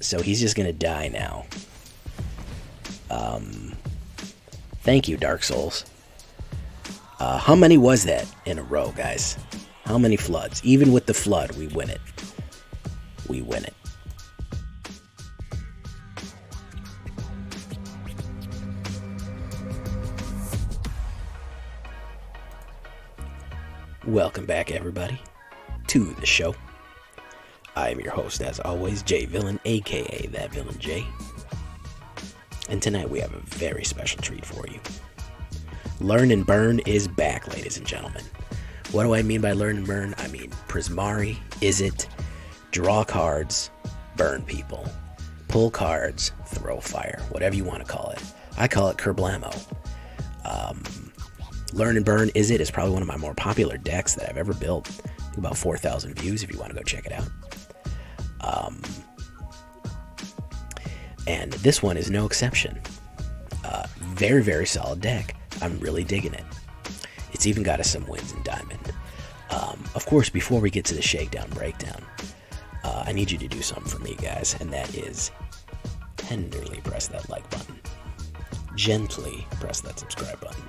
So he's just gonna die now. Thank you, Dark Souls. How many was that in a row, guys? How many floods? Even with the flood, we win it. We win it. Welcome back, everybody, to the show. I am your host, as always, J Villain, aka That Villain J. And tonight we have a very special treat for you. Learn and Burn is back, ladies and gentlemen. What do I mean by Learn and Burn? I mean Prismari Izzet, draw cards, burn people, pull cards, throw fire, whatever you want to call it. I call it Kerblamo. Learn and Burn Izzet is probably one of my more popular decks that I've ever built. About 4,000 views if you want to go check it out. And this one is no exception. Very, very solid deck. I'm really digging it. It's even got us some wins in Diamond. Of course, before we get to the shakedown breakdown, I need you to do something for me, guys, and that is tenderly press that like button. Gently press that subscribe button.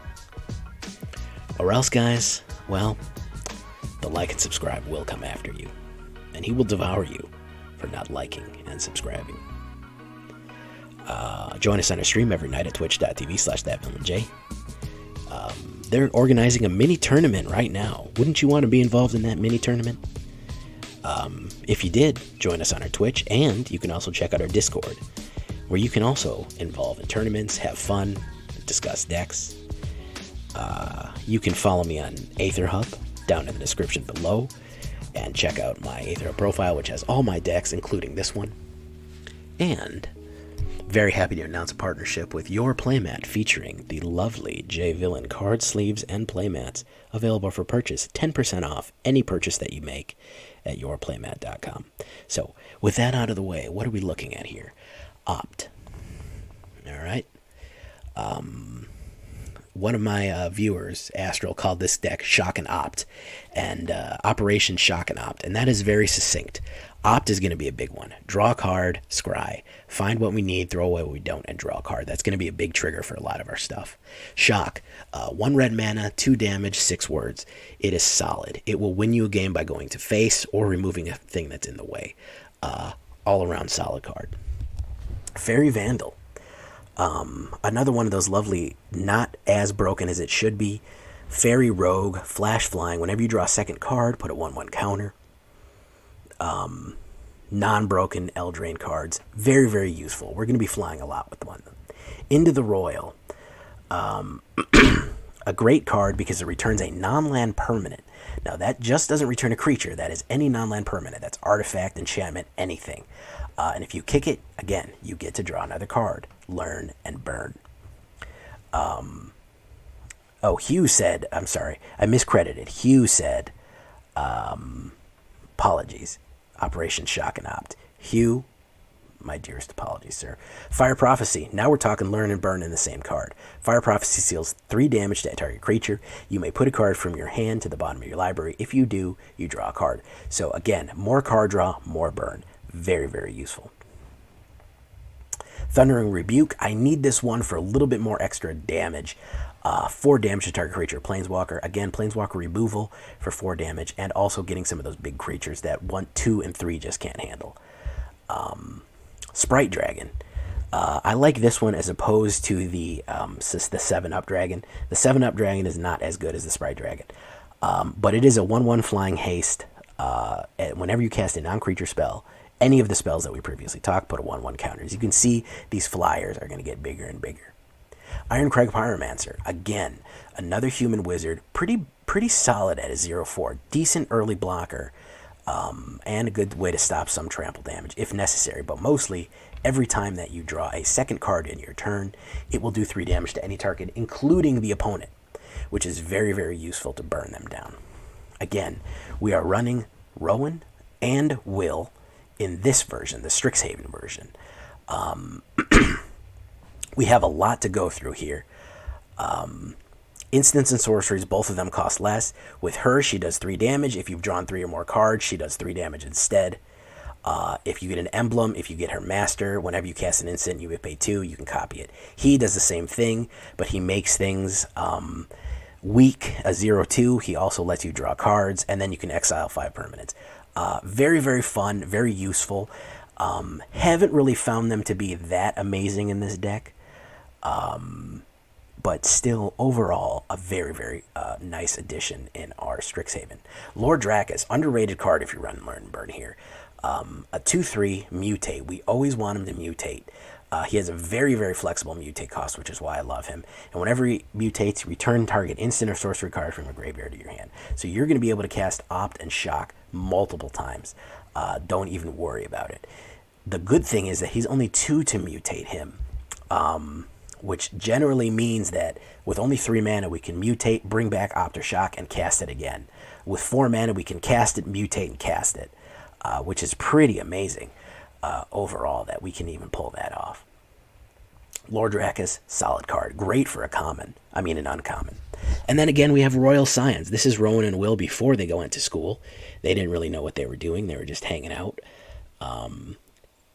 Or else, guys, well, the like and subscribe will come after you, and he will devour you for not liking and subscribing. Join us on our stream every night at twitch.tv/thatvillainj. They're organizing a mini tournament right now. Wouldn't you want to be involved in that mini tournament? If you did, join us on our Twitch, and you can also check out our Discord, where you can also involve in tournaments, have fun, discuss decks. You can follow me on AetherHub down in the description below, and check out my AetherHub profile, which has all my decks, including this one. And very happy to announce a partnership with Your Playmat, featuring the lovely J Villain card sleeves and playmats, available for purchase, 10% off any purchase that you make at yourplaymat.com. So, with that out of the way, what are we looking at here? Opt. All right. One of my viewers, Astral, called this deck Shock and Opt, and Operation Shock and Opt, and that is very succinct. Opt is going to be a big one. Draw a card, scry. Find what we need, throw away what we don't, and draw a card. That's going to be a big trigger for a lot of our stuff. Shock. 1 red mana, 2 damage, 6 words. It is solid. It will win you a game by going to face or removing a thing that's in the way. All around solid card. Faerie Vandal. Another one of those lovely, not as broken as it should be. Fairy Rogue, flash flying. Whenever you draw a second card, put a 1/1 counter. Non-broken Eldraine cards. Very, very useful. We're going to be flying a lot with one. Into the Roil. A great card because it returns a non-land permanent. Now, that just doesn't return a creature. That is any non-land permanent. That's artifact, enchantment, anything. And if you kick it, again, you get to draw another card. Learn and Burn. Hugh said, I'm sorry, I miscredited. Hugh said, apologies. Operation Shock and Opt. Hugh, my dearest apologies, sir. Fire Prophecy. Now we're talking Learn and Burn in the same card. Fire Prophecy deals 3 damage to a target creature. You may put a card from your hand to the bottom of your library. If you do, you draw a card. So again, more card draw, more burn. Very, very useful. Thundering Rebuke. I need this one for a little bit more extra damage. 4 damage to target creature, Planeswalker. Again, Planeswalker removal for 4 damage, and also getting some of those big creatures that 1, 2, and 3 just can't handle. Sprite Dragon. I like this one as opposed to the 7-Up Dragon. The 7-Up Dragon is not as good as the Sprite Dragon. But it is a 1/1 flying haste. Whenever you cast a non-creature spell, any of the spells that we previously talked, put a 1/1 counter. As you can see, these flyers are going to get bigger and bigger. Irencrag Pyromancer. Again, another human wizard. Pretty solid at a 0/4. Decent early blocker. And a good way to stop some trample damage if necessary. But mostly, every time that you draw a second card in your turn, it will do 3 damage to any target, including the opponent, which is very, very useful to burn them down. Again, we are running Rowan and Will in this version, the Strixhaven version. We have a lot to go through here. Instants and sorceries, both of them cost less. With her, she does 3 damage. If you've drawn 3 or more cards, she does 3 damage instead. If you get an emblem, if you get her master, whenever you cast an instant, you would pay 2, you can copy it. He does the same thing, but he makes things weak, a 0/2. He also lets you draw cards, and then you can exile 5 permanents. Very, very fun, very useful. Haven't really found them to be that amazing in this deck, but still, overall, a very, very nice addition in our Strixhaven. Lore Drakkis, underrated card if you run Learn and Burn here. A 2/3 mutate. We always want him to mutate. He has a very, very flexible mutate cost, which is why I love him. And whenever he mutates, return target instant or sorcery card from your graveyard to your hand. So you're going to be able to cast Opt and Shock multiple times. Don't even worry about it. The good thing is that he's only 2 to mutate him, which generally means that with only 3 mana, we can mutate, bring back Opt or Shock, and cast it again. With 4 mana, we can cast it, mutate, and cast it. Which is pretty amazing overall that we can even pull that off. Lore Drakkis, solid card. Great for an uncommon. And then again, we have Royal Scions. This is Rowan and Will before they go into school. They didn't really know what they were doing. They were just hanging out.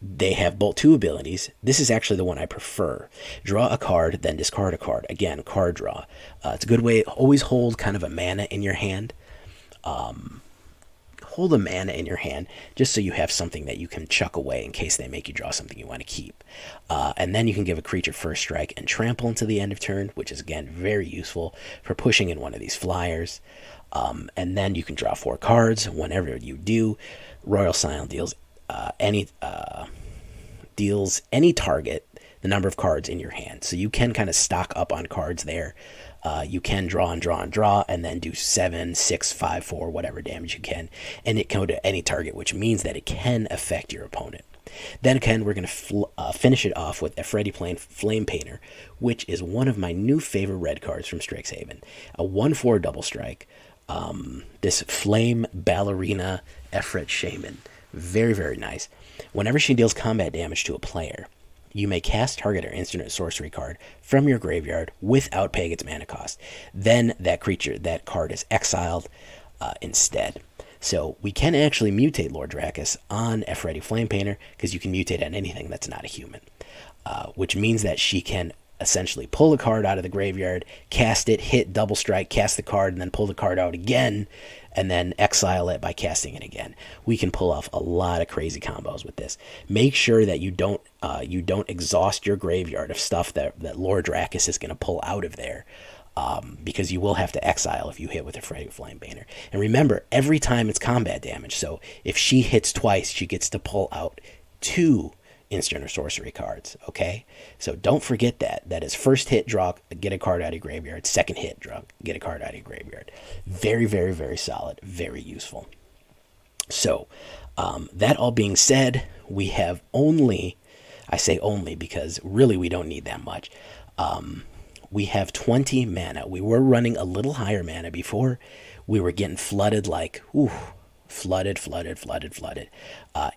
They have both 2 abilities. This is actually the one I prefer. Draw a card, then discard a card. Again, card draw. It's a good way. Always hold kind of a mana in your hand. Hold a mana in your hand just so you have something that you can chuck away in case they make you draw something you want to keep. And then you can give a creature first strike and trample until the end of turn, which is again very useful for pushing in one of these flyers. And then you can draw 4 cards. Whenever you do, Royal Scion deals any target the number of cards in your hand. So you can kind of stock up on cards there. You can draw and draw and draw, and then do 7, 6, 5, 4, whatever damage you can, and it can go to any target, which means that it can affect your opponent. Then again, we're going to finish it off with Efreet Flamepainter, which is one of my new favorite red cards from Strixhaven. A 1/4 double strike. This Flame Ballerina Efreet Shaman. Very, very nice. Whenever she deals combat damage to a player, you may cast target or instant or sorcery card from your graveyard without paying its mana cost. Then that card is exiled instead. So we can actually mutate Lore Drakkis on Efreet Flamepainter because you can mutate on anything that's not a human, which means that she can essentially pull a card out of the graveyard, cast it, hit double strike, cast the card, and then pull the card out again, and then exile it by casting it again. We can pull off a lot of crazy combos with this. Make sure that you don't exhaust your graveyard of stuff that Lore Drakkis is going to pull out of there, because you will have to exile if you hit with a Efreet Flamepainter. And remember, every time it's combat damage, so if she hits twice, she gets to pull out 2 instant or sorcery cards, okay? So don't forget that. That is first hit, draw, get a card out of your graveyard. Second hit, draw, get a card out of your graveyard. Very, very, very solid. Very useful. So, that all being said, we have only, I say only because really we don't need that much. We have 20 mana. We were running a little higher mana before. We were getting flooded like, flooded.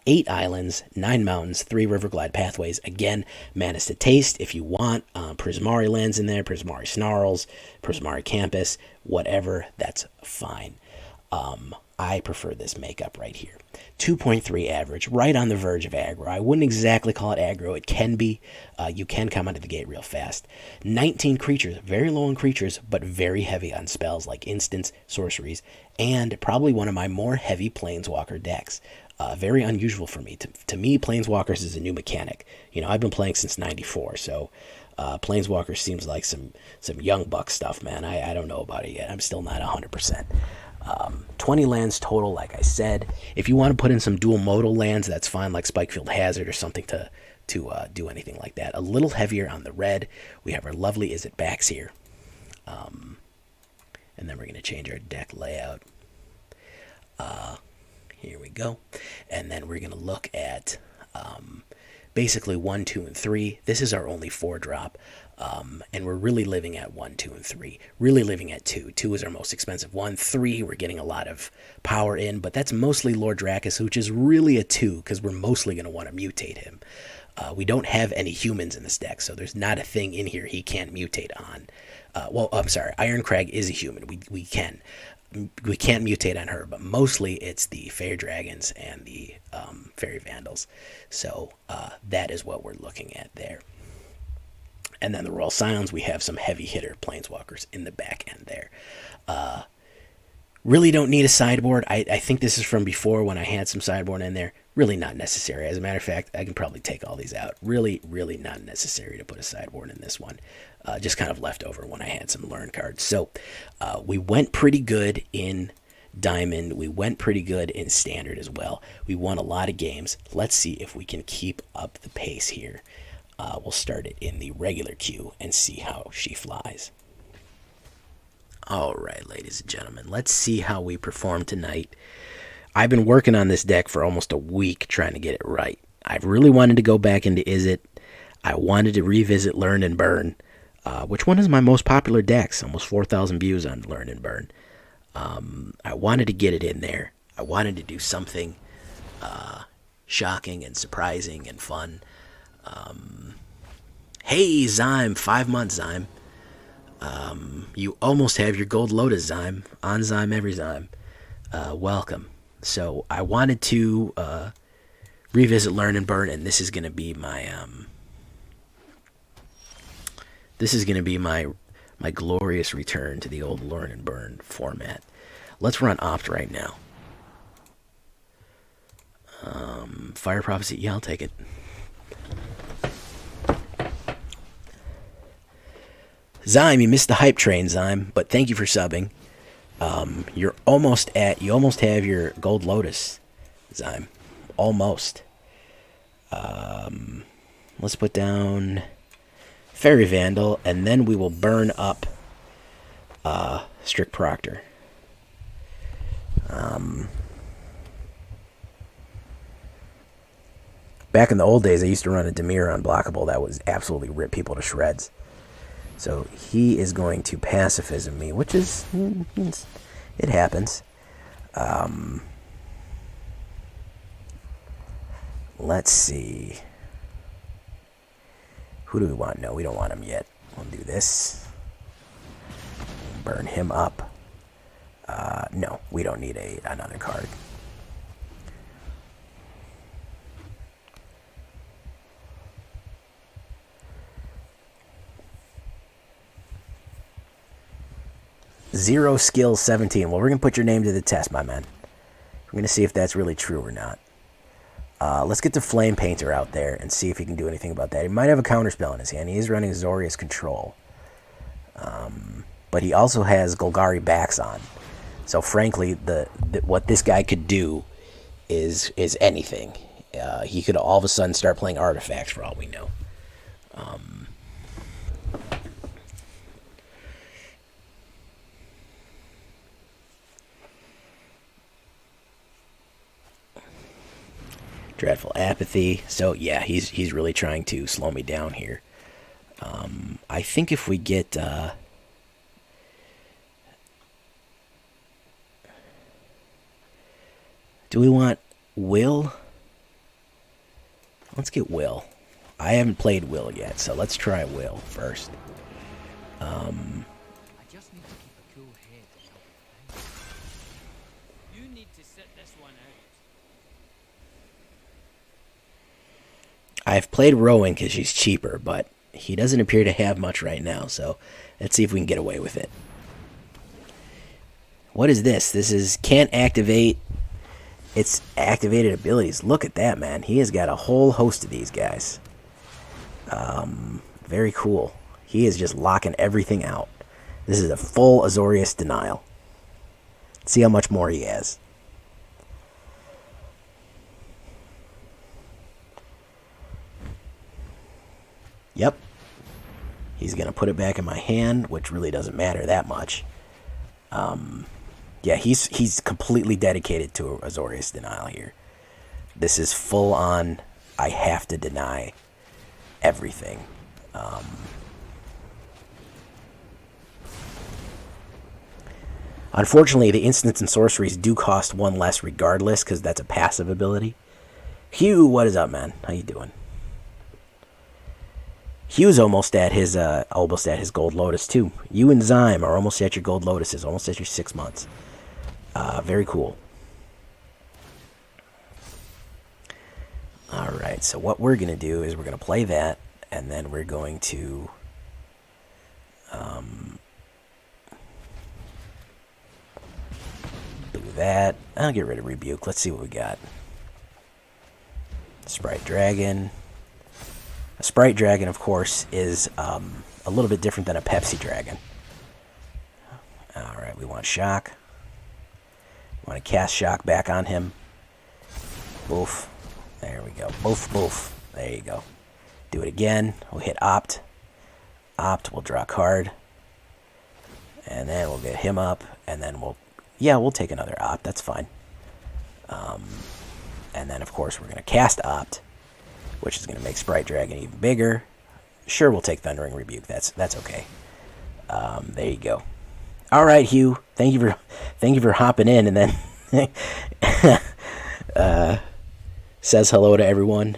8 islands, 9 mountains, 3 Riverglide Pathways. Again, mana's to taste if you want. Prismari lands in there, Prismari Snarls, Prismari Campus, whatever, that's fine. I prefer this makeup right here. 2.3 average, right on the verge of aggro. I wouldn't exactly call it aggro. It can be. You can come out of the gate real fast. 19 creatures, very low on creatures, but very heavy on spells like instants, sorceries, and probably one of my more heavy Planeswalker decks. Very unusual for me. To me, Planeswalkers is a new mechanic. You know, I've been playing since 94, so Planeswalkers seems like some young buck stuff, man. I don't know about it yet. I'm still not 100%. 20 lands total, like I said. If you want to put in some dual modal lands, that's fine, like Spikefield Hazard or something to do anything like that. A little heavier on the red. We have our lovely Izzet backs here. And then we're going to change our deck layout. Here we go. And then we're going to look at basically 1, 2, and 3. This is our only 4-drop. And we're really living at 1, 2, and 3. Really living at 2. 2 is our most expensive one. 3, we're getting a lot of power in, but that's mostly Lore Drakkis, which is really a 2, because we're mostly going to want to mutate him. We don't have any humans in this deck, so there's not a thing in here he can't mutate on. Well, I'm sorry, Irencrag is a human. We can. we can't mutate on her, but mostly it's the Faerie Dragons and the Faerie Vandals. So that is what we're looking at there. And then the Royal Scions, we have some heavy hitter Planeswalkers in the back end there. Really don't need a sideboard. I think this is from before when I had some sideboard in there. Really not necessary. As a matter of fact, I can probably take all these out. Really, really not necessary to put a sideboard in this one. Just kind of left over when I had some learn cards. So we went pretty good in Diamond. We went pretty good in Standard as well. We won a lot of games. Let's see if we can keep up the pace here. We'll start it in the regular queue and see how she flies. All right, ladies and gentlemen, let's see how we perform tonight. I've been working on this deck for almost a week trying to get it right. I really wanted to go back into Izzet. I wanted to revisit Learn and Burn, which one is my most popular decks, almost 4,000 views on Learn and Burn. I wanted to get it in there. I wanted to do something shocking and surprising and fun. Hey, Zyme, 5 months, Zyme. You almost have your Gold Lotus, Zyme. On Zyme, every Zyme. Welcome. So I wanted to revisit Learn and Burn, and this is going to be my my glorious return to the old Learn and Burn format. Let's run Opt right now. Fire Prophecy, yeah, I'll take it. Zyme, you missed the hype train, Zyme, but thank you for subbing. You almost have your Gold Lotus, Zyme. Almost. Let's put down Faerie Vandal, and then we will burn up Strict Proctor. Back in the old days, I used to run a Dimir unblockable that was absolutely rip people to shreds. So he is going to pacifism me, which is, it happens. Let's see. Who do we want? No, we don't want him yet. We'll do this. Burn him up. No, we don't need another card. Zero skill 17. Well, we're going to put your name to the test, my man. We're going to see if that's really true or not. Let's get the Flamepainter out there and see if he can do anything about that. He might have a counterspell in his hand. He is running Azorius Control. But he also has Golgari backs on. So, frankly, what this guy could do is anything. He could all of a sudden start playing artifacts for all we know. Dreadful Apathy. So yeah, he's really trying to slow me down here. I think if we get do we want Will? Let's get Will. I haven't played Will yet, so let's try Will first. I just need to keep a cool head. You need to sit this one out. I've played Rowan because she's cheaper, but he doesn't appear to have much right now, so let's see if we can get away with it. What is this? This is can't activate its activated abilities. Look at that, man. He has got a whole host of these guys. Very cool. He is just locking everything out. This is a full Azorius denial. See how much more he has. Yep. He's going to put it back in my hand, which really doesn't matter that much. Yeah, he's completely dedicated to Azorius denial here. This is full on, I have to deny everything. Unfortunately, the instants and sorceries do cost one less regardless, because that's a passive ability. Hugh, what is up, man? How you doing? Hugh's almost at his Gold Lotus too. You and Zyme are almost at your Gold Lotuses, almost at your 6 months. Very cool. Alright, so what we're going to do is we're going to play that, and then we're going to do that. I'll get rid of Rebuke. Let's see what we got. Sprite Dragon. A Sprite Dragon, of course, is a little bit different than a Pepsi Dragon. Alright, we want Shock. We want to cast Shock back on him. Boof. There we go. Boof, boof. There you go. Do it again. We'll hit Opt. Opt, we'll draw a card. And then we'll get him up. And then we'll take another Opt. That's fine. And then, of course, we're going to cast Opt, which is going to make Sprite Dragon even bigger. Sure, we'll take Thundering Rebuke. That's okay. There you go. All right, Hugh. Thank you for hopping in, and then says hello to everyone.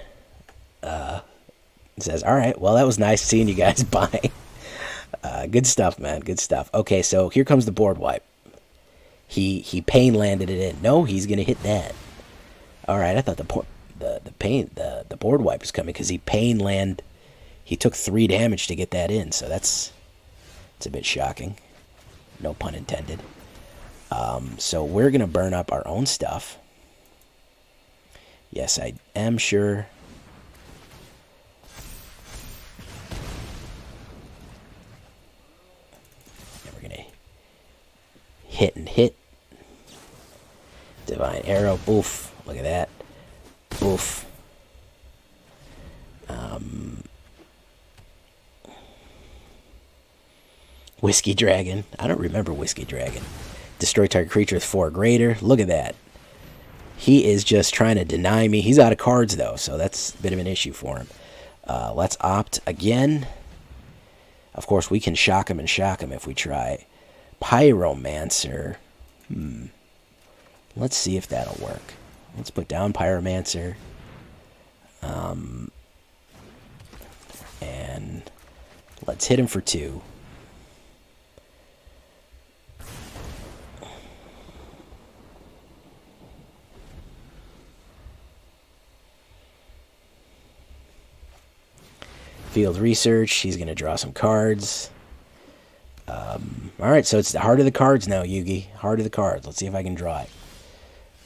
Says, all right, well, that was nice seeing you guys. Bye. Good stuff, man. Good stuff. Okay, so here comes the board wipe. He pain landed it in. No, he's gonna hit that. All right, I thought the board wipe was coming because he pain land. He took 3 damage to get that in, so it's a bit shocking. No pun intended. So we're gonna burn up our own stuff. Yes, I am sure. And we're gonna hit and hit. Divine Arrow, boof. Look at that. Boof. Whiskey Dragon. I don't remember Whiskey Dragon. Destroy target creature with 4 or greater. Look at that. He is just trying to deny me. He's out of cards, though, so that's a bit of an issue for him. Let's Opt again. Of course, we can shock him if we try. Pyromancer. Let's see if that'll work. Let's put down Pyromancer. And let's hit him for 2. Field Research. He's going to draw some cards. Alright, so it's the heart of the cards now, Yugi. Heart of the cards. Let's see if I can draw it.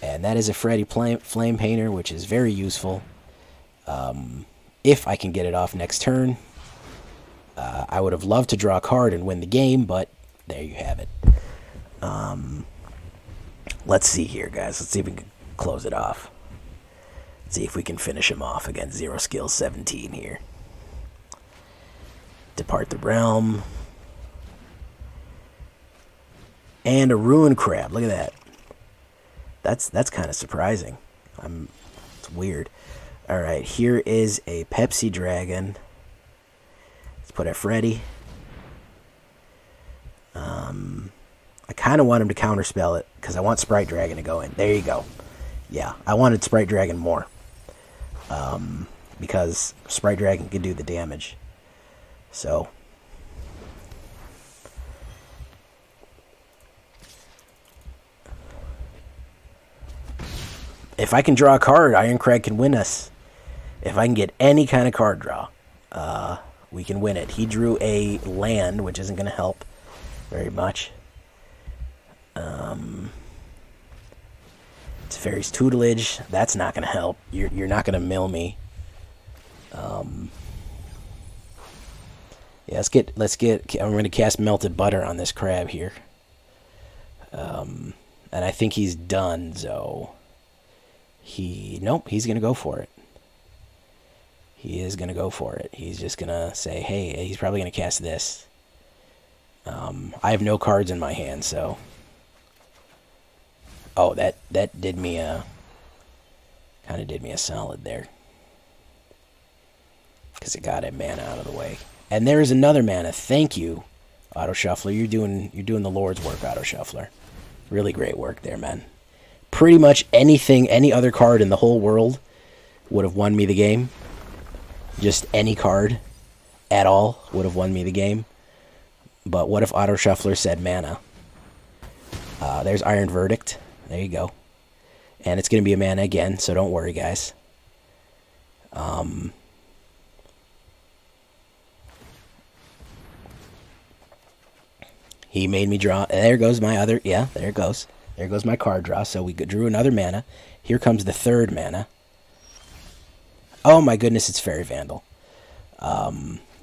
And that is a Efreet Flamepainter, which is very useful. If I can get it off next turn. I would have loved to draw a card and win the game, but there you have it. Let's see here, guys. Let's see if we can close it off. Let's see if we can finish him off against 0 skills 17 here. Depart the Realm. And a Ruin Crab. Look at that. That's kind of surprising. It's weird. All right, here is a Pepsi Dragon. Let's put Efreet. I kind of want him to counterspell it because I want Sprite Dragon to go in. There you go. Yeah, I wanted Sprite Dragon more. Because Sprite Dragon can do the damage. So if I can draw a card, Irencrag can win us. If I can get any kind of card draw, we can win it. He drew a land, which isn't going to help very much. It's Fairy's Tutelage. That's not going to help. You're not going to mill me. Yeah, let's get. I'm going to cast Melted Butter on this crab here. And I think he's done, so nope, he's going to go for it. He is going to go for it. He's just going to say, hey, he's probably going to cast this. I have no cards in my hand, so. Oh, that did me kind of did me a solid there. Because it got a mana out of the way. And there's another mana. Thank you, Auto Shuffler. You're doing the Lord's work, Auto Shuffler. Really great work there, man. Pretty much any other card in the whole world would have won me the game. Just any card at all would have won me the game. But what if Auto Shuffler said mana? There's Iron Verdict. There you go. And it's going to be a mana again, so don't worry, guys. He made me draw. There goes my other. Yeah, there it goes. There goes my card draw. So we drew another mana. Here comes the third mana. Oh my goodness, it's Faerie Vandal.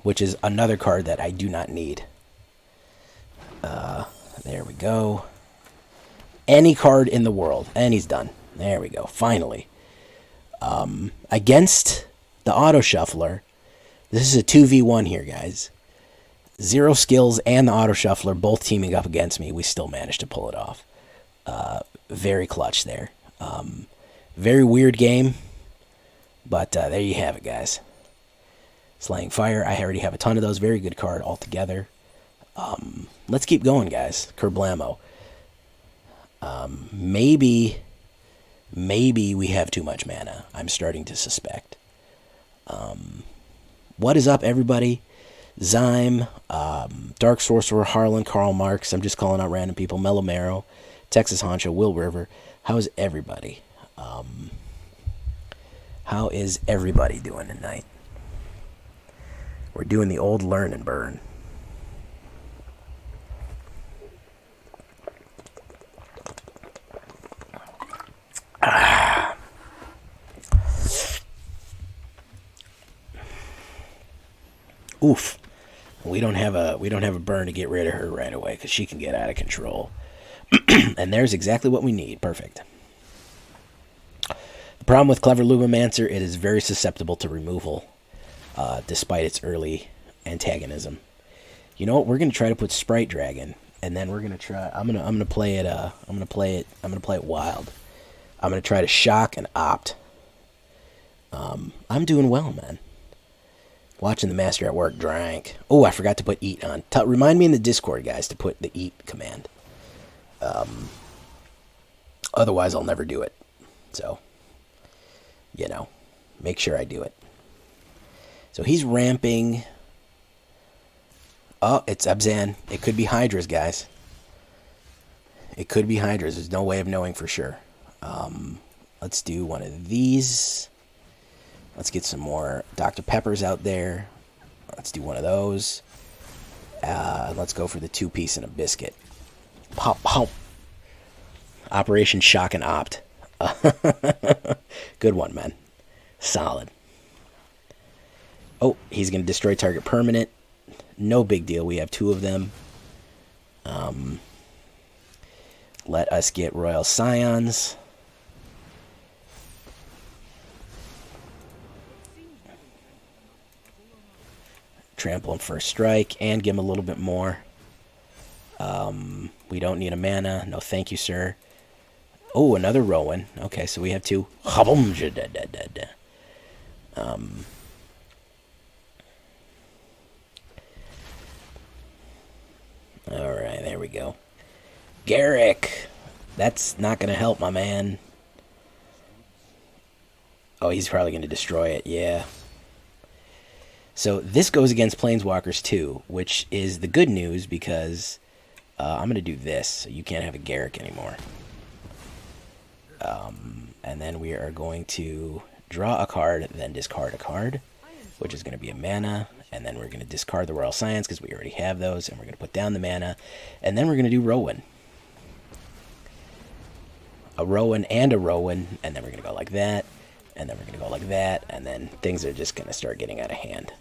Which is another card that I do not need. There we go. Any card in the world. And he's done. There we go. Finally. Against the Auto Shuffler. This is a 2v1 here, guys. 0 skills and the Auto Shuffler both teaming up against me. We still managed to pull it off. Very clutch there. Very weird game. But there you have it, guys. Slaying Fire. I already have a ton of those. Very good card altogether. Let's keep going, guys. Kerblamo. Maybe we have too much mana. I'm starting to suspect. What is up, everybody? Zyme, Dark Sorcerer, Harlan, Karl Marx. I'm just calling out random people. Mellow Marrow, Texas Honcho, Will River. How's everybody? How is everybody doing tonight? We're doing the old learn and burn. Oof. We don't have a burn to get rid of her right away because she can get out of control. And there's exactly what we need. Perfect. The problem with Clever Lubomancer, it is very susceptible to removal, despite its early antagonism. You know what? We're gonna try to put Sprite Dragon, and then we're gonna try. I'm gonna play it. I'm gonna play it wild. I'm gonna try to shock and opt. I'm doing well, man. Watching the master at work drank. Oh, I forgot to put eat on. Remind me in the Discord, guys, to put the eat command. Otherwise, I'll never do it. So, you know, make sure I do it. So he's ramping. Oh, it's Abzan. It could be Hydras, guys. It could be Hydras. There's no way of knowing for sure. Let's do one of these. Let's get some more Dr. Peppers out there. Let's do one of those. Let's go for the 2-piece and a biscuit. Pop, pop. Operation Shock and Opt. Good one, man. Solid. Oh, he's going to destroy target permanent. No big deal. We have 2 of them. Let us get Royal Scions. Trample him first strike and give him a little bit more. We don't need a mana. No, thank you, sir. Oh, another Rowan. Okay, so we have 2. Alright, there we go. Garrick! That's not going to help, my man. Oh, he's probably going to destroy it, yeah. So this goes against Planeswalkers too, which is the good news because I'm going to do this. So you can't have a Garrick anymore. And then we are going to draw a card, then discard a card, which is going to be a mana. And then we're going to discard the Royal Scions because we already have those. And we're going to put down the mana. And then we're going to do Rowan. A Rowan and a Rowan. And then we're going to go like that. And then we're going to go like that. And then things are just going to start getting out of hand.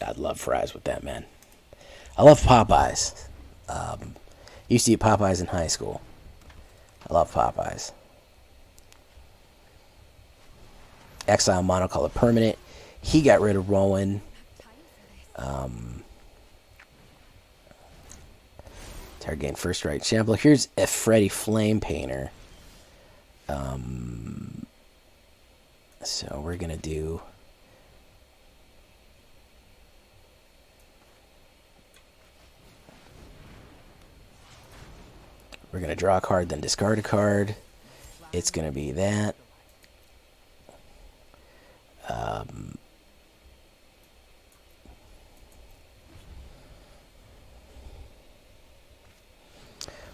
I'd love fries with that, man. I love Popeyes. Used to eat Popeyes in high school. I love Popeyes. Exile Monocolor Permanent. He got rid of Rowan. Target first strike Shambler. Here's Efreet Flamepainter. So we're going to do... We're going to draw a card, then discard a card. It's going to be that.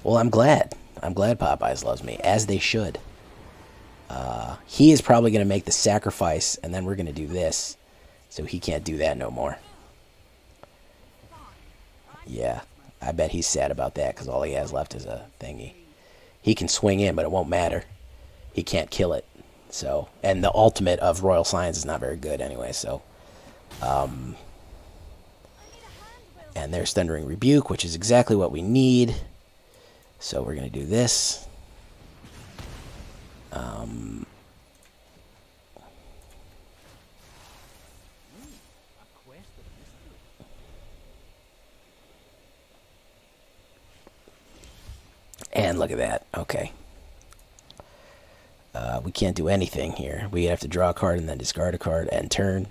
Well, I'm glad. I'm glad Popeyes loves me, as they should. He is probably going to make the sacrifice, and then we're going to do this, so he can't do that no more. Yeah, I bet he's sad about that, because all he has left is a thingy. He can swing in, but it won't matter. He can't kill it. So, and the ultimate of Royal Scions is not very good anyway, so. And there's Thundering Rebuke, which is exactly what we need. So we're going to do this. And look at that. Okay. We can't do anything here. We have to draw a card and then discard a card and turn.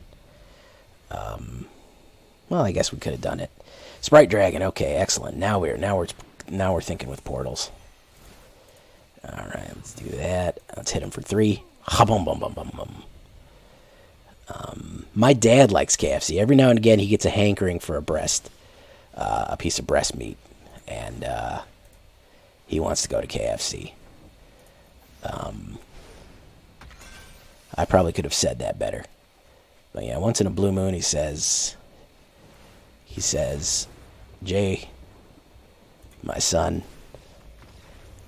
Well, I guess we could have done it. Sprite Dragon. Okay, excellent. Now we're thinking with portals. All right, let's do that. Let's hit him for 3. My dad likes KFC. Every now and again, he gets a hankering for a piece of breast meat, and he wants to go to KFC. I probably could have said that better. But yeah, once in a blue moon, he says, Jay, my son,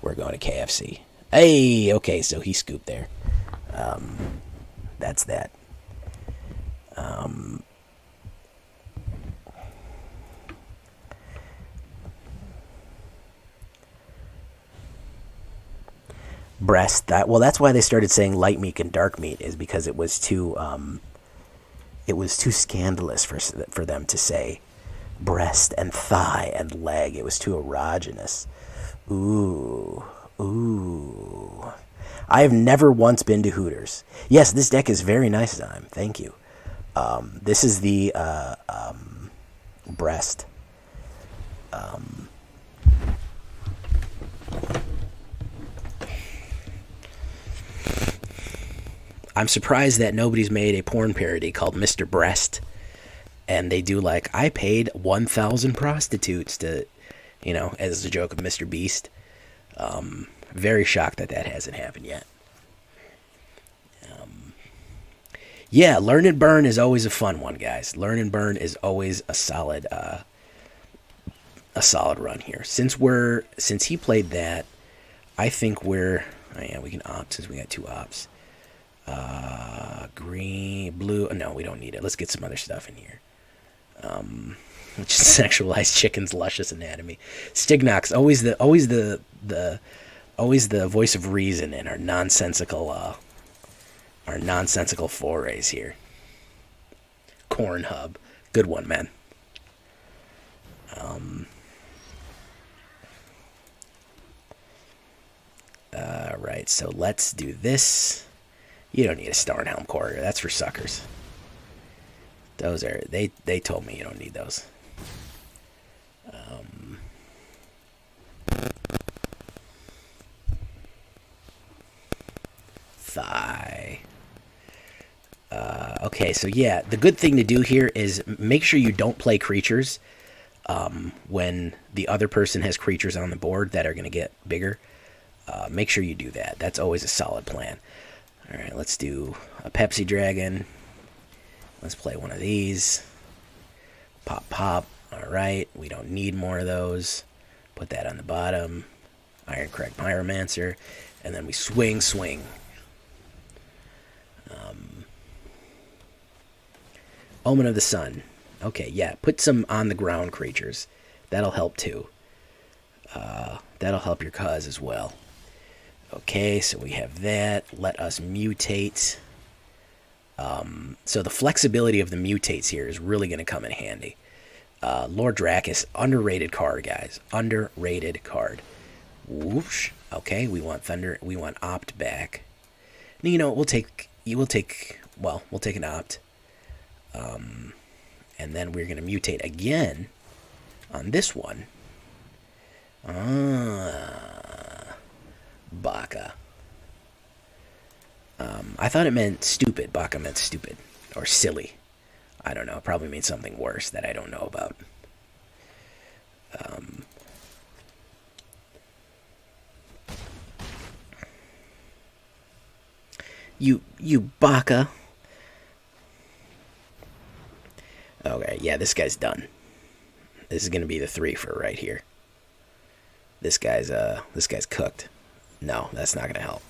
we're going to KFC. Hey, okay, so he scooped there. That's that. Breast. That's why they started saying light meat and dark meat, is because it was too scandalous for them to say breast and thigh and leg. It was too erogenous. Ooh. I have never once been to Hooters. Yes, this deck is very nice, Zyme. Thank you. This is the breast. I'm surprised that nobody's made a porn parody called Mr. Breast. And they do I paid 1,000 prostitutes to, as a joke of Mr. Beast. Very shocked that hasn't happened yet. Yeah, Learn and Burn is always a fun one, guys. Learn and Burn is always a solid run here. Since he played that, I think we can opt since we got 2 opts. Green, blue. No, we don't need it. Let's get some other stuff in here. Which is sexualized chicken's luscious anatomy. Stignox, always the voice of reason in our nonsensical forays here. Corn Hub, good one, man. Right, so let's do this. You don't need a Starnhelm Courier. That's for suckers. Those are they told me you don't need those. Thigh. Okay, so yeah, the good thing to do here is make sure you don't play creatures when the other person has creatures on the board that are going to get bigger. Make sure you do that. That's always a solid plan. All right, let's do a Pepsi Dragon. Let's play one of these. Pop, pop. All right, we don't need more of those. Put that on the bottom. Irencrag Pyromancer. And then we swing. Omen of the Sun. Okay, yeah, put some on-the-ground creatures. That'll help, too. That'll help your cause as well. Okay, so we have that. Let us mutate. So the flexibility of the mutates here is really going to come in handy. Lore Drakkis, underrated card, guys. Underrated card. Whoosh. Okay, we want Thunder. We want Opt back. We'll take an Opt. And then we're going to mutate again on this one. Baka. I thought it meant stupid. Baka meant stupid. Or silly. I don't know. It probably means something worse that I don't know about. You baka. Okay, yeah, this guy's done. This is gonna be the 3 for right here. This guy's cooked. No, that's not gonna help.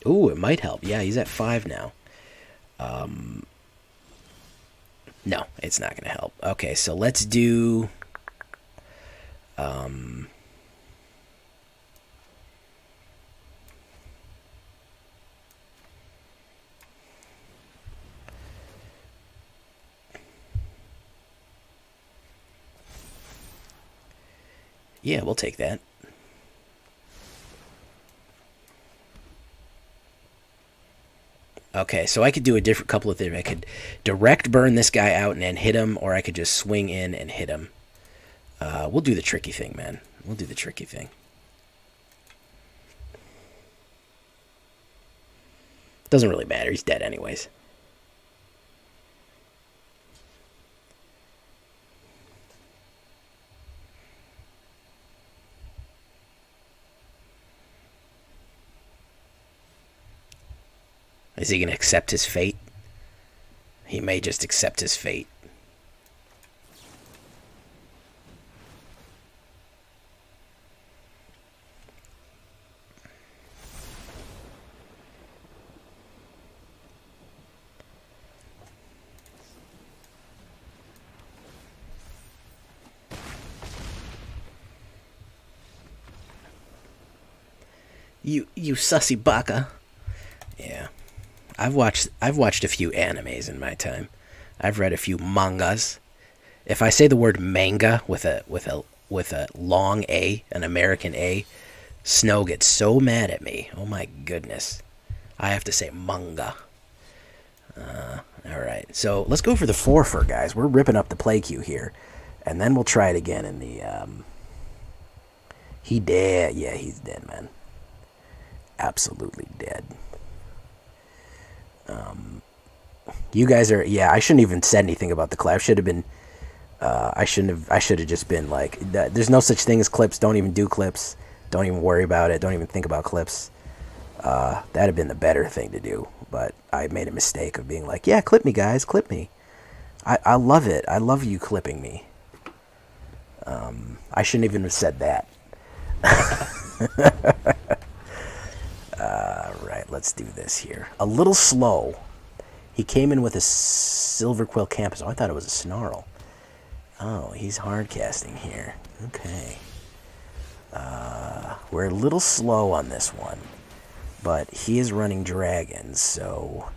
Ooh, it might help. Yeah, he's at 5 now. No, it's not gonna help. Okay, so let's do. Yeah, we'll take that. Okay, so I could do a different couple of things. I could direct burn this guy out and then hit him, or I could just swing in and hit him. We'll do the tricky thing, man. We'll do the tricky thing. Doesn't really matter. He's dead anyways. Is he going to accept his fate? He may just accept his fate. You sussy baka. Yeah. I've watched a few animes in my time. I've read a few mangas. If I say the word manga with a long A, an American A, Snow gets so mad at me. Oh my goodness. I have to say manga. Alright, so let's go for the 4-4, guys. We're ripping up the play queue here. And then we'll try it again in the... He dead. Yeah, he's dead, man. Absolutely dead. You guys are... Yeah, I shouldn't even said anything about the clip. I should have been... I should have just been like... There's no such thing as clips. Don't even do clips. Don't even worry about it. Don't even think about clips. That'd have been the better thing to do. But I made a mistake of being like, yeah, clip me, guys. Clip me. I love it. I love you clipping me. I shouldn't even have said that. Alright, let's do this here. A little slow. He came in with a Silver Quill Campus. Oh, I thought it was a Snarl. Oh, he's hard casting here. Okay. We're a little slow on this one. But he is running dragons, so...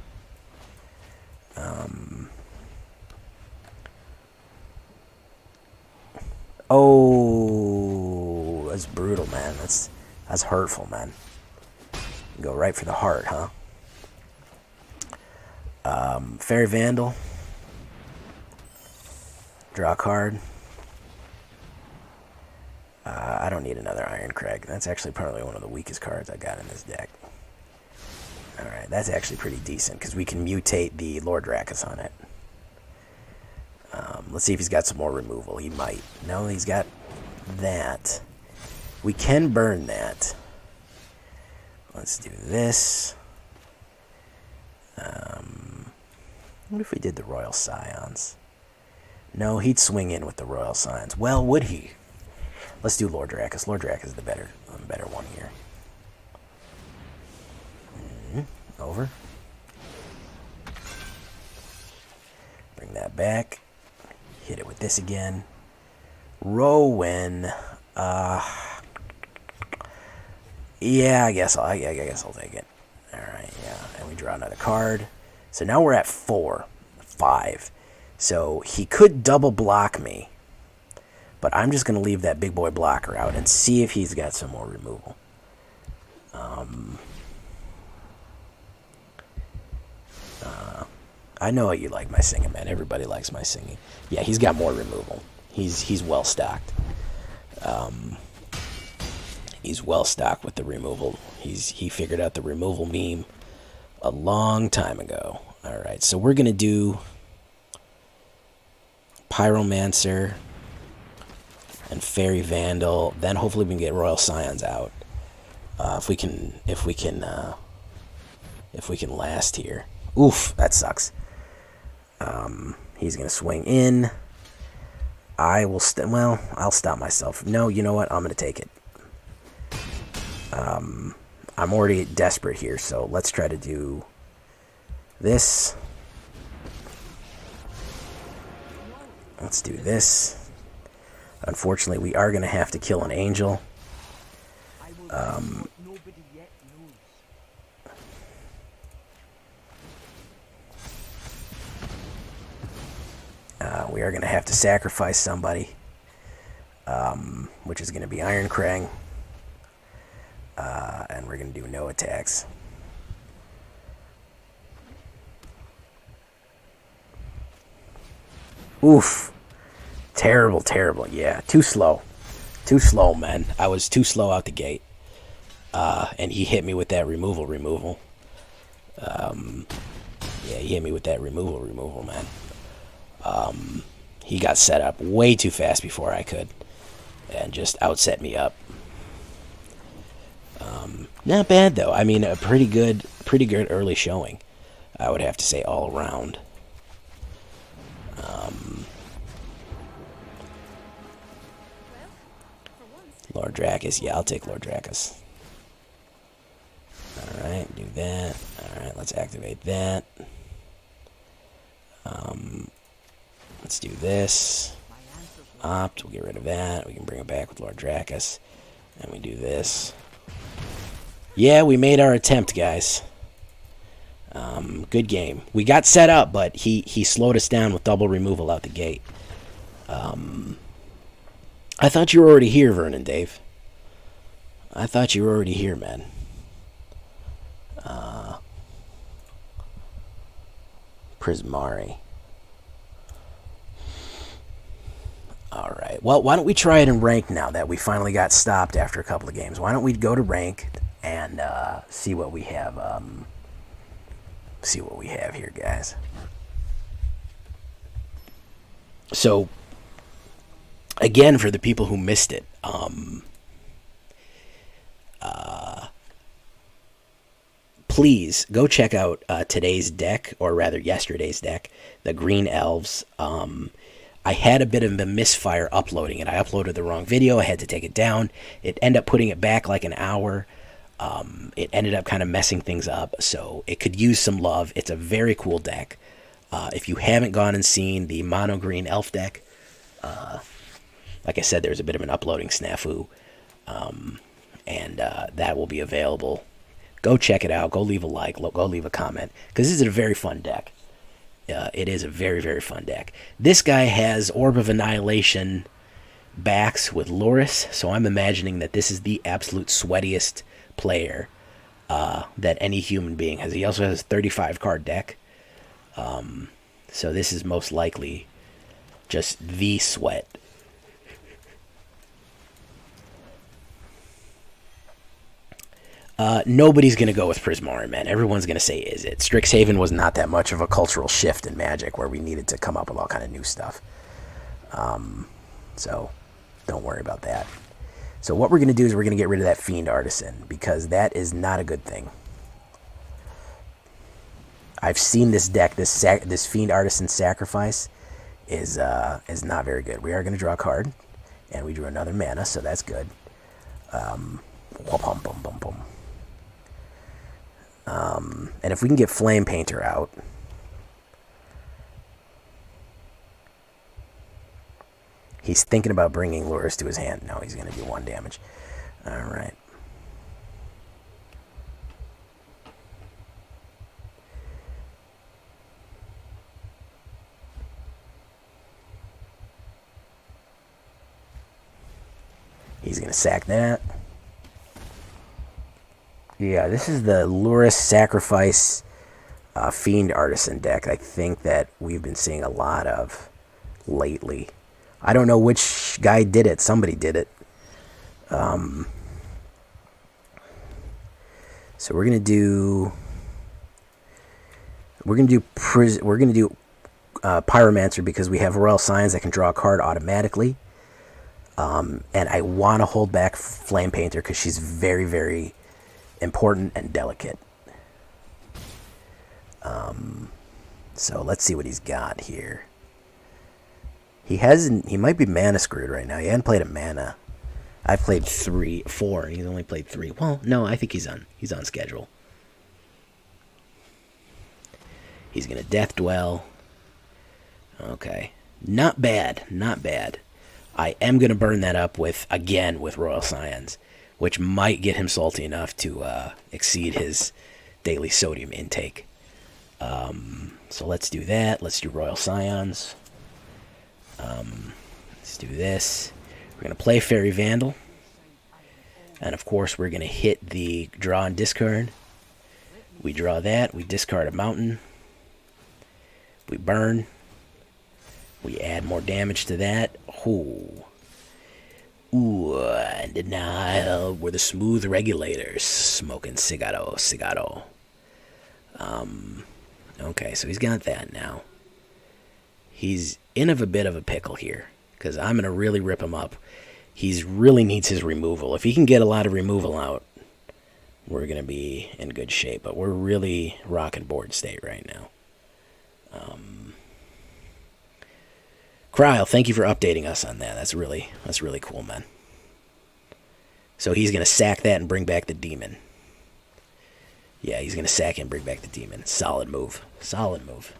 Oh, that's brutal, man. That's hurtful, man. Go right for the heart, huh? Faerie Vandal. Draw a card. I don't need another Irencrag. That's actually probably one of the weakest cards I got in this deck. Alright, that's actually pretty decent, because we can mutate the Lore Drakkis on it. Let's see if he's got some more removal. He might. No, he's got that. We can burn that. Let's do this. What if we did the Royal Scions? No, he'd swing in with the Royal Scions. Well, would he? Let's do Lore Drakkis. Lore Drakkis is the better one here. Over. Bring that back. Hit it with this again. Rowan. Yeah, I guess I'll take it. Alright, yeah. And we draw another card. So now we're at 5. So he could double block me. But I'm just going to leave that big boy blocker out and see if he's got some more removal. I know you like my singing, man. Everybody likes my singing. Yeah, he's got more removal. He's well stocked. He's well stocked with the removal. He figured out the removal meme a long time ago. All right, so we're gonna do Pyromancer. and Faerie Vandal. Then hopefully we can get Royal Scions out. If we can last here. Oof, that sucks. He's gonna swing in. I will well, I'll stop myself. No, you know what? I'm gonna take it. I'm already desperate here, so let's try to do this. Let's do this. Unfortunately, we are gonna have to kill an angel. We are going to have to sacrifice somebody, which is going to be Irencrag, and we're going to do no attacks. Oof. Terrible, terrible. Yeah, too slow. Too slow, man. I was too slow out the gate. And he hit me with that removal. Yeah, he hit me with that removal, man. He got set up way too fast before I could, and just outset me up. Not bad though. I mean, a pretty good early showing, I would have to say, all around. Lore Drakkis, yeah, I'll take Lore Drakkis. All right, do that. All right, let's activate that. Let's do this. Opt, we'll get rid of that. We can bring it back with Lore Drakkis. And we do this. Yeah, we made our attempt, guys. Good game. We got set up, but he slowed us down with double removal out the gate. I thought you were already here, Vernon, Dave. I thought you were already here, man. Prismari. Alright, well, why don't we try it in ranked now that we finally got stopped after a couple of games? Why don't we go to ranked and see what we have here, guys. So, again, for the people who missed it, please go check out today's deck, or rather yesterday's deck, the Green Elves. I had a bit of a misfire uploading it. I uploaded the wrong video. I had to take it down. It ended up putting it back like an hour. It ended up kind of messing things up, so it could use some love. It's a very cool deck. If you haven't gone and seen the Mono Green Elf deck, like I said, there's a bit of an uploading snafu, and that will be available. Go check it out. Go leave a like. Go leave a comment, because this is a very fun deck. It is a very, very fun deck. This guy has Orb of Annihilation backs with Loris, so I'm imagining that this is the absolute sweatiest player that any human being has. He also has a 35-card deck, so this is most likely just the sweat. Nobody's going to go with Prismari, man. Everyone's going to say Izzet. Strixhaven was not that much of a cultural shift in Magic where we needed to come up with all kind of new stuff. So don't worry about that. So what we're going to do is we're going to get rid of that Fiend Artisan, because that is not a good thing. I've seen this deck, this Fiend Artisan Sacrifice is not very good. We are going to draw a card, and we drew another mana, so that's good. And if we can get Flamepainter out, he's thinking about bringing Lures to his hand. No, he's going to do 1 damage. All right. He's going to sack that. Yeah, this is the Luris Sacrifice Fiend Artisan deck I think that we've been seeing a lot of lately. I don't know which guy did it. Somebody did it. So we're gonna do Pyromancer, because we have Royal Scions that can draw a card automatically. And I want to hold back Flamepainter because she's very, very important and delicate. So let's see what he's got here. He might be mana screwed right now. He hasn't played a mana. I've played 4, and he's only played 3. Well, no, I think he's on schedule. He's gonna Death Dwell. Okay. Not bad. Not bad. I am gonna burn that up with Royal Scions, which might get him salty enough to exceed his daily sodium intake. So let's do that. Let's do Royal Scions. Let's do this. We're going to play Faerie Vandal. And of course, we're going to hit the draw and discard. We draw that. We discard a mountain. We burn. We add more damage to that. Ooh. Ooh, and now we're the smooth regulators. Smoking cigarro. Okay, so he's got that now. He's in a bit of a pickle here, because I'm going to really rip him up. He really needs his removal. If he can get a lot of removal out, we're going to be in good shape. But we're really rocking board state right now. Cryle, thank you for updating us on that. That's really cool, man. So he's going to sack that and bring back the demon. Yeah, he's going to sack and bring back the demon. Solid move. Solid move.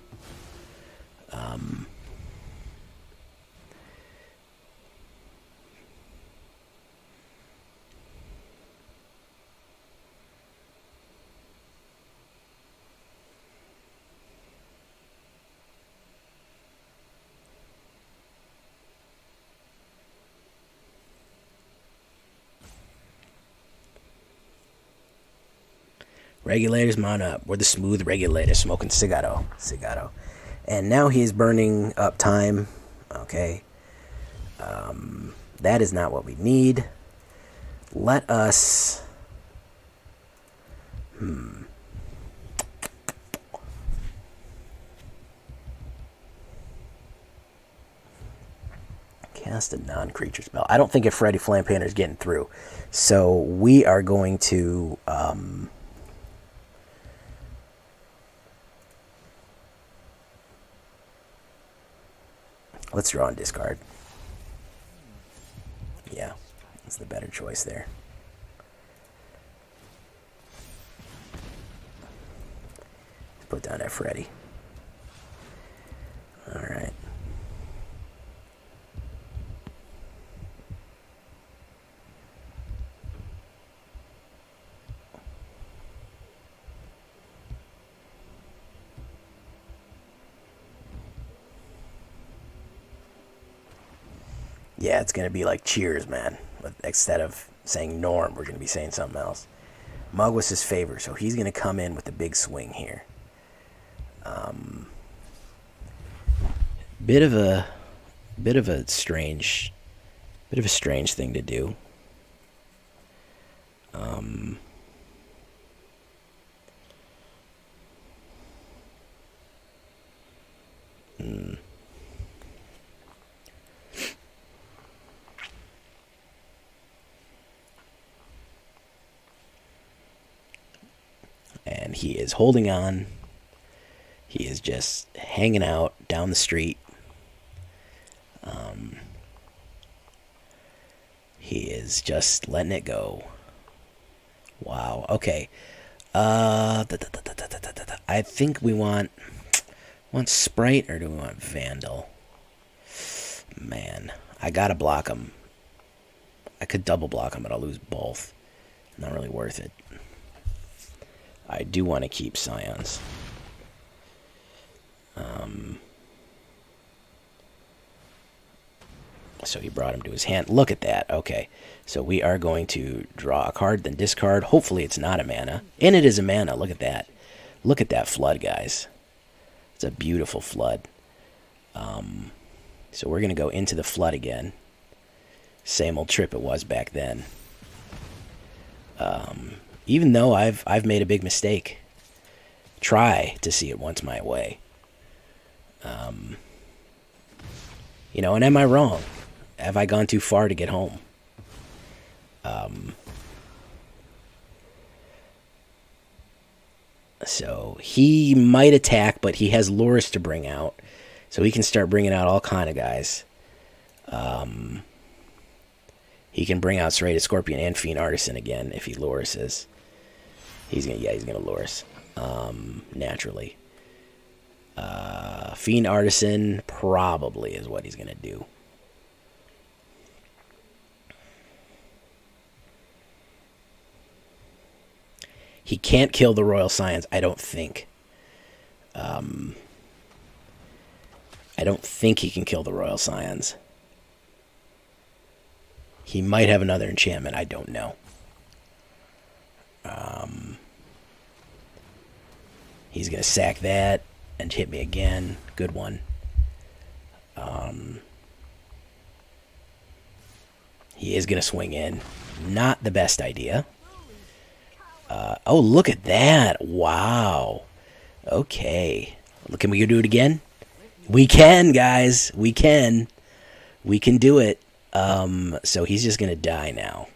Regulators, mount up. We're the smooth regulators, smoking cigarro. And now he is burning up time. Okay. That is not what we need. Let us... Cast a non-creature spell. I don't think Efreet Flamepainter is getting through. So we are going to... let's draw and discard. Yeah, that's the better choice there. Let's put down Efreet. All right. Yeah, it's going to be like Cheers, man. But instead of saying Norm, we're going to be saying something else. Mug was his favor, so he's going to come in with the big swing here. Bit of a strange thing to do. And he is holding on. He is just hanging out down the street. He is just letting it go. Wow. Okay. I think we want Sprite, or do we want Vandal? Man, I gotta block him. I could double block him, but I'll lose both. Not really worth it. I do want to keep Scions. So he brought him to his hand. Look at that. Okay. So we are going to draw a card, then discard. Hopefully it's not a mana. And it is a mana. Look at that. Look at that flood, guys. It's a beautiful flood. So we're going to go into the flood again. Same old trip it was back then. Even though I've made a big mistake. Try to see it once my way. And am I wrong? Have I gone too far to get home? So he might attack, but he has Loris to bring out. So he can start bringing out all kind of guys. He can bring out Serrated Scorpion and Fiend Artisan again if he Lorises. He's gonna Loris. Naturally. Fiend Artisan probably is what he's gonna do. He can't kill the Royal Scions, I don't think. I don't think he can kill the Royal Scions. He might have another enchantment, I don't know. He's going to sack that and hit me again. Good one. He is going to swing in. Not the best idea. Oh, look at that. Wow. Okay. Can we do it again? We can, guys. We can. We can do it. So he's just going to die now.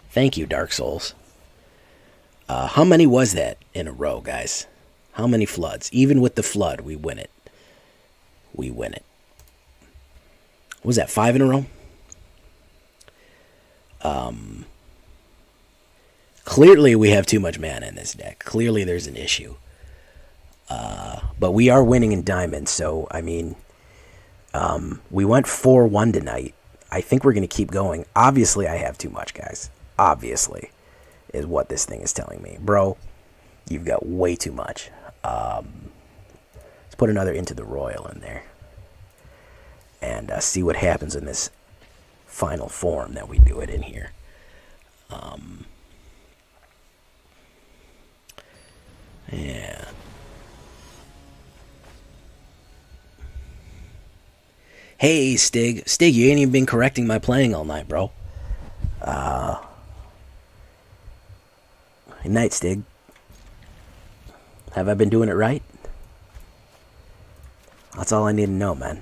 Thank you, Dark Souls. How many was that in a row, guys? How many floods? Even with the flood, we win it. We win it. What was that, 5 in a row? Clearly we have too much mana in this deck. Clearly there's an issue. But we are winning in diamonds, so, I mean, we went 4-1 tonight. I think we're going to keep going. Obviously, I have too much, guys. Obviously, is what this thing is telling me. Bro, you've got way too much. Let's put another Into the Roil in there. And see what happens in this final form that we do it in here. Yeah. Hey, Stig. Stig, you ain't even been correcting my playing all night, bro. Good night, Stig. Have I been doing it right? That's all I need to know, man.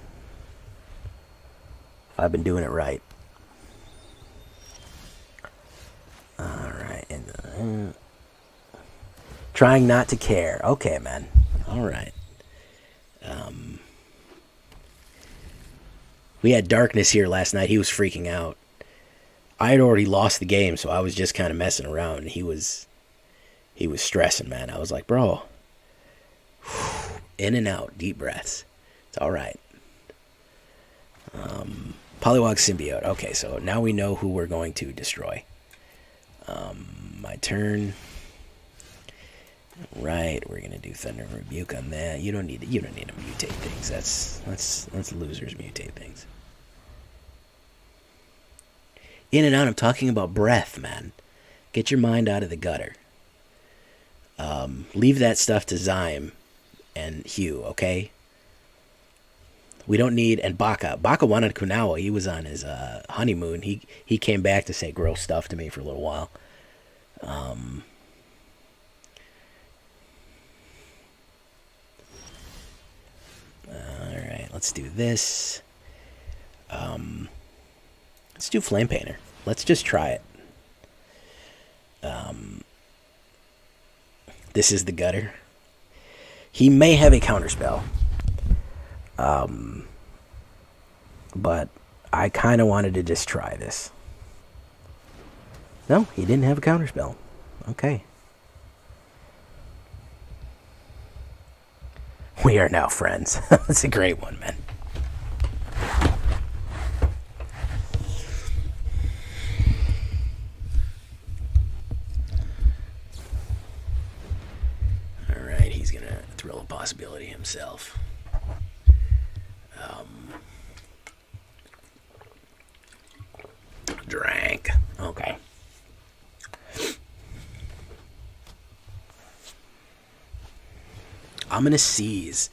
If I've been doing it right. Alright. Trying not to care. Okay, man. Alright. We had Darkness here last night. He was freaking out. I had already lost the game, so I was just kind of messing around. And he was stressing, man. I was like, bro, in and out, deep breaths. It's all right. Polywog Symbiote. Okay, so now we know who we're going to destroy. My turn. Right, we're gonna do Thundering Rebuke on that. You don't need to mutate things. That's losers mutate things. In and out. I'm talking about breath, man. Get your mind out of the gutter. Leave that stuff to Zyme and Hugh, okay? We don't need... And Baka. Baka wanted Kunawa. He was on his honeymoon. He came back to say gross stuff to me for a little while. Alright, let's do this. Let's do Flamepainter. Let's just try it. This is the gutter. He may have a counterspell. But I kind of wanted to just try this. No, he didn't have a counterspell. Okay. We are now friends. That's a great one, man. Alright, he's going to thrill a possibility himself. Drank. Okay. I'm going to seize.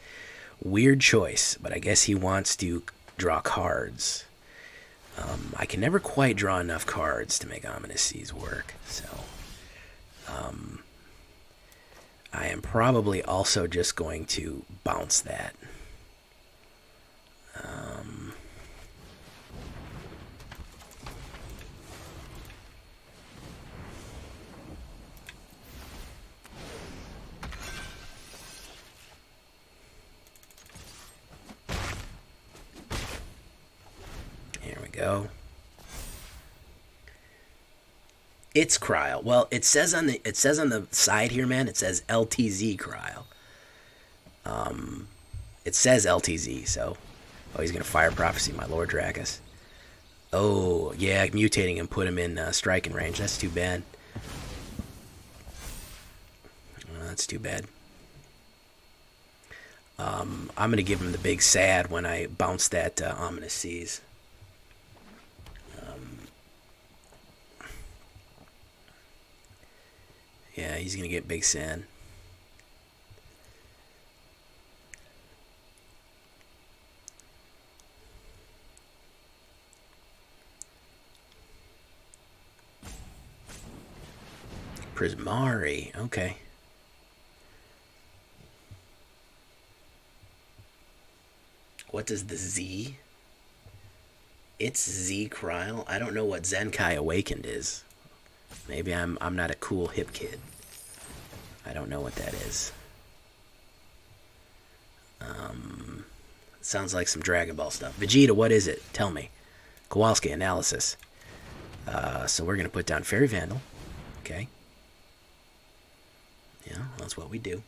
Weird choice, but I guess he wants to draw cards. I can never quite draw enough cards to make Ominous Seas work, so I am probably also just going to bounce that. gonna go. It's Cryle. Well, it says on the side here, man. It says LTZ Cryle. It says LTZ. So, oh, he's gonna fire prophecy my Lore Drakkis. Oh yeah, mutating him, put him in striking range. That's too bad. That's too bad. I'm gonna give him the big sad when I bounce that Ominous Seas. Yeah, he's gonna get big sad. Prismari, okay. What does the Z? It's Z Cryle. I don't know what Zenkai Awakened is. Maybe I'm not a cool hip kid. I don't know what that is. Sounds like some Dragon Ball stuff. Vegeta, what is it? Tell me. Kowalski analysis. So we're gonna put down Faerie Vandal. Okay. Yeah, that's what we do.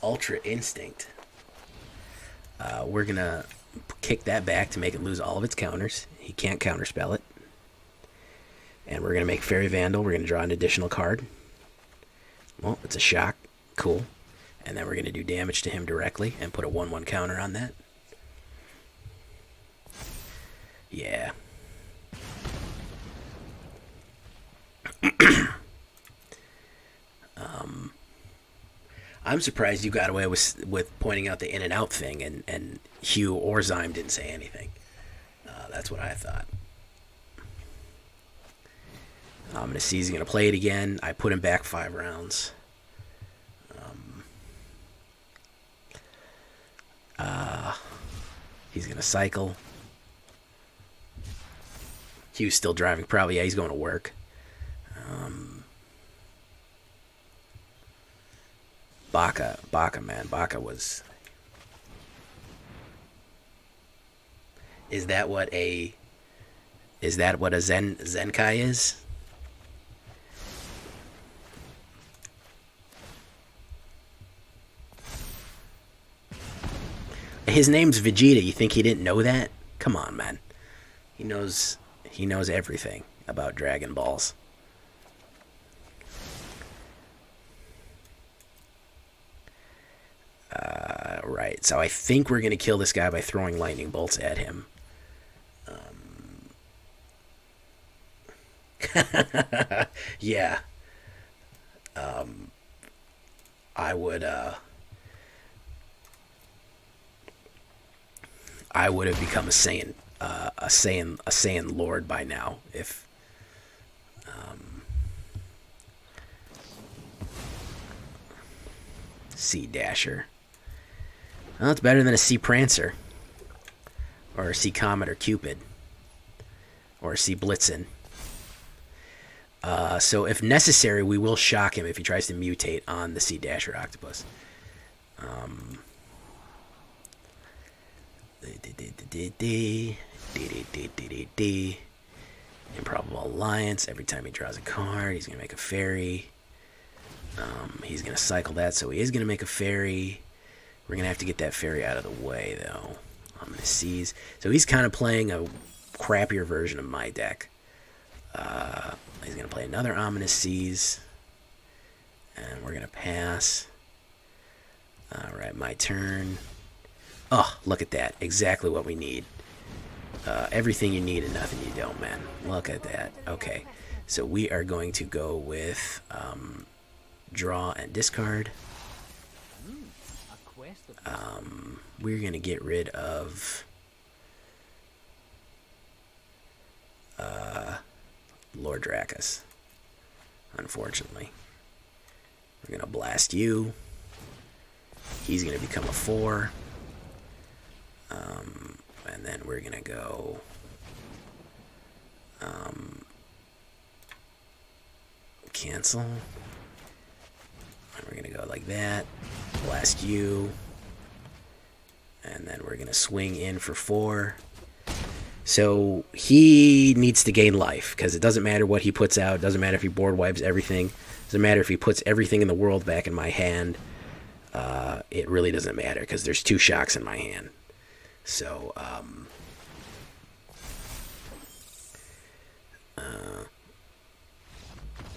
Ultra Instinct. We're gonna kick that back to make it lose all of its counters. He can't counterspell it. And we're gonna make Faerie Vandal. We're gonna draw an additional card. Well, it's a shock. Cool. And then we're gonna do damage to him directly and put a 1/1 counter on that. Yeah. I'm surprised you got away with pointing out the in and out thing, and Hugh or Zyme didn't say anything. That's what I thought. I'm gonna see he's gonna play it again. I put him back 5 rounds. He's gonna cycle. Hugh's still driving, probably. Yeah, he's going to work. Baka, man. Baka was... Is that what a Zenkai is? His name's Vegeta. You think he didn't know that? Come on, man. He knows everything about Dragon Balls. Right, so I think we're going to kill this guy by throwing lightning bolts at him. Yeah. I would have become a Saiyan Lord by now if Sea Dasher. Well, it's better than a Sea Prancer or a Sea Comet or Cupid or a Sea Blitzen. So if necessary, we will shock him if he tries to mutate on the Sea Dasher Octopus. Improbable Alliance. Every time he draws a card, he's going to make a fairy. He's going to cycle that, so he is going to make a fairy. We're going to have to get that fairy out of the way, though. I'm going to seize. So he's kind of playing a crappier version of my deck. He's going to play another Ominous Seas. And we're going to pass. Alright, my turn. Oh, look at that. Exactly what we need. Everything you need and nothing you don't, man. Look at that. Okay. So we are going to go with draw and discard. We're going to get rid of Lore Drakkis, unfortunately. We're going to blast you. He's going to become a 4. And then we're going to go cancel. And we're going to go like that. Blast you. And then we're going to swing in for 4. So he needs to gain life, because it doesn't matter what he puts out. It doesn't matter if he board wipes everything. It doesn't matter if he puts everything in the world back in my hand. It really doesn't matter, because there's 2 shocks in my hand. So,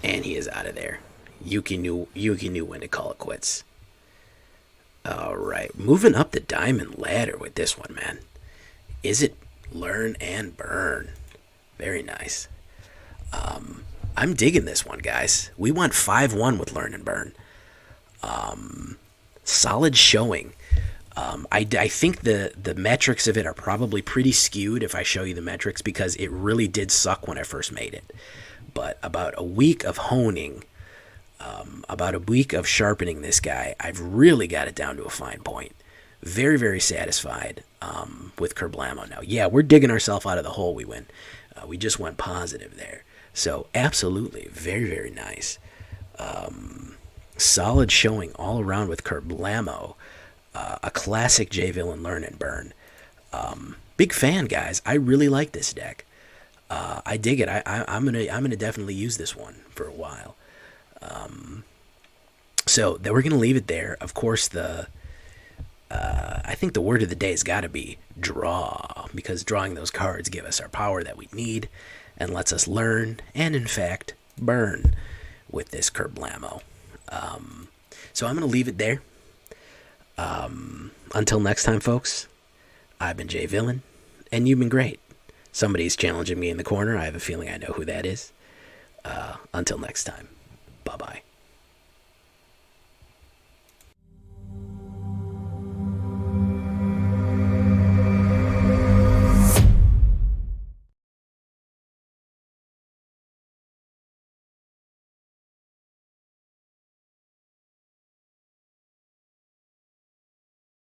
and he is out of there. Yuki knew when to call it quits. Alright, moving up the diamond ladder with this one, man. Izzet, learn and burn. Very nice. I'm digging this one, guys. We went 5-1 with learn and burn. Solid showing. I think the metrics of it are probably pretty skewed if I show you the metrics, because it really did suck when I first made it. But about a week of honing, about a week of sharpening this guy, I've really got it down to a fine point. Very, very satisfied with Kerblamo now. Yeah, we're digging ourselves out of the hole we went. We just went positive there. So absolutely, very, very nice. Solid showing all around with Kerblamo. A classic J-Villain learn and burn. Big fan, guys. I really like this deck. I dig it. I'm gonna definitely use this one for a while. So then we're gonna leave it there. Of course, I think the word of the day has got to be draw, because drawing those cards give us our power that we need and lets us learn and, in fact, burn with this Kerblamo. So I'm gonna leave it there. Until next time, folks. I've been J-Villain, and you've been great. Somebody's challenging me in the corner. I have a feeling I know who that is. Until next time. Bye-bye.